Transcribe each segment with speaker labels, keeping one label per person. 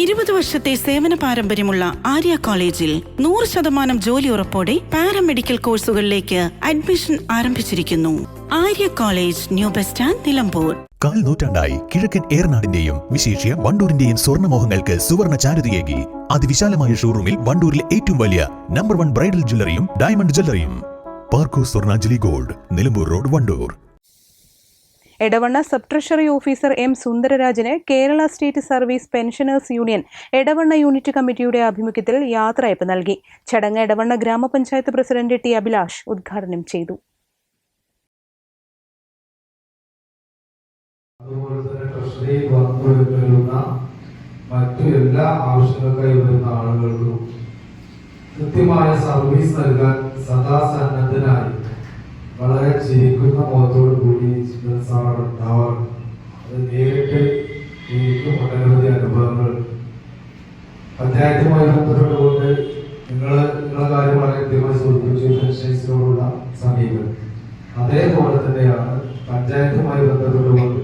Speaker 1: 20 വർഷത്തെ സേവന പാരമ്പര്യമുള്ള ആര്യ കോളേജിൽ 100% ജോലി ഉറപ്പോടെ പാരാമെഡിക്കൽ കോഴ്സുകളിലേക്ക് അഡ്മിഷൻ ആരംഭിച്ചിരിക്കുന്നു. Arya college, new bus stand, Nilambur.
Speaker 2: കാൽ നൂറ്റാണ്ടായി കിഴക്കൻ ഏറനാടിന്റെയും വിശേഷ്യ വണ്ടൂരിന്റെയും സ്വർണ്ണമോഹങ്ങൾക്ക് സുവർണ ചാരുതയേകി അതിവിശാലമായ ഷോറൂമിൽ വണ്ടൂരിലെ ഏറ്റവും വലിയ നമ്പർ 1 ബ്രൈഡൽ ജ്വല്ലറിയും ഡയമണ്ട് ജ്വല്ലറിയും. Parco Swarnanjali gold, Nilambur road, Wandoor.
Speaker 3: Edavanna sub treasury officer M സുന്ദരരാജന് Kerala state service pensioners union Edavanna unit കമ്മിറ്റിയുടെ ആഭിമുഖ്യത്തിൽ യാത്രയയപ്പ് നൽകി. ചടങ്ങ് എടവണ്ണ ഗ്രാമപഞ്ചായത്ത് പ്രസിഡന്റ് ടി അഭിലാഷ് ഉദ്ഘാടനം ചെയ്തു.
Speaker 4: മറ്റു എല്ലാ ആവശ്യങ്ങൾക്കായി വരുന്ന ആളുകൾക്കും കൃത്യമായ സർവീസ് നൽകാൻ സദാ സന്നദ്ധനായി വളരെ ചിരിക്കുന്ന മുഖത്തോടു കൂടി ഉണ്ടാവാറുണ്ട്. അത് നേരിട്ട് എനിക്കും ഒട്ടനവധി അനുഭവങ്ങൾ. പഞ്ചായത്തുമായി ബന്ധപ്പെട്ടുകൊണ്ട് നിങ്ങളുടെ കാര്യം വളരെ കൃത്യമായി സൂചിപ്പിച്ചു, പെൻഷൻസിനോടുള്ള സമീപനം. അതേപോലെ തന്നെയാണ് പഞ്ചായത്തുമായി ബന്ധപ്പെട്ടുകൊണ്ട്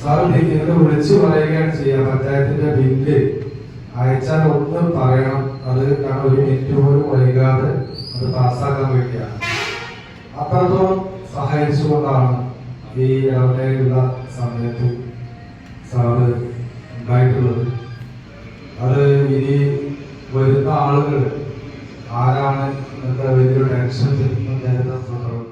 Speaker 4: സാറിന് വിളിച്ചു പറയുകയാണ് ചെയ്യുക. പഞ്ചായത്തിന്റെ ബില്ല് അയച്ചാൽ ഒന്ന് പറയണം, അത് കാരണം 1 മിനിറ്റ് പോലും വൈകാതെ അത് പാസ്സാക്കാൻ വേണ്ടിയാണ്. അത്രത്തോളം സഹായിച്ചുകൊണ്ടാണ് ഈ ഇടവണ്ണയിലുള്ള സമയത്ത് സാറ് ഉണ്ടായിട്ടുള്ളത്. അത് ഇനി വരുന്ന ആളുകൾ ആരാണ് എന്നൊക്കെ വലിയൊരു ടെൻഷൻ സന്ദർഭം.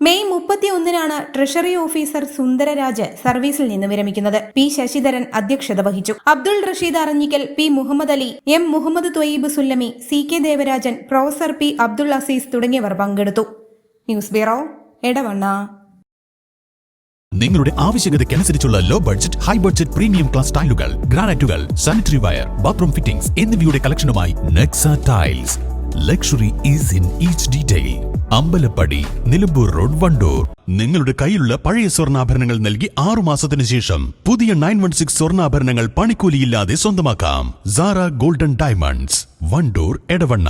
Speaker 3: മെയ് 31-നാണ് ട്രഷറി ഓഫീസർ സുന്ദരരാജ് സർവീസിൽ നിന്ന് വിരമിക്കുന്നത്. പി ശശിധരൻ അധ്യക്ഷത വഹിച്ചു. Abdul Rasheed Aranjikkal, P Muhammad Ali, M Muhammad Thayyib Sullami, C K Devarajan, professor P Abdul Azeez തുടങ്ങിയവർ പങ്കെടുത്തു. News bureau, Edavanna.
Speaker 2: നിങ്ങളുടെ ആവശ്യകതയ്ക്കനുസരിച്ചുള്ള low budget, high budget, premium class ടൈലുകൾ, ഗ്രാനൈറ്റുകൾ, സാനിറ്ററി വയർ, ബാത്റൂം ഫിറ്റിംഗ്സ് എന്നിവയുടെ കളക്ഷനുമായി Nexa tiles. Luxury is in each detail. Ambalappadi, Nilambur road, Wandoor. നിങ്ങളുടെ കയ്യിലുള്ള പഴയ സ്വർണ്ണാഭരണങ്ങൾ നൽകി 6 മാസത്തിന് ശേഷം പുതിയ 916 സ്വർണ്ണാഭരണങ്ങൾ പണിക്കൂലിയില്ലാതെ സ്വന്തമാക്കാം. Sara Golden Diamonds, Wandoor, Edavanna.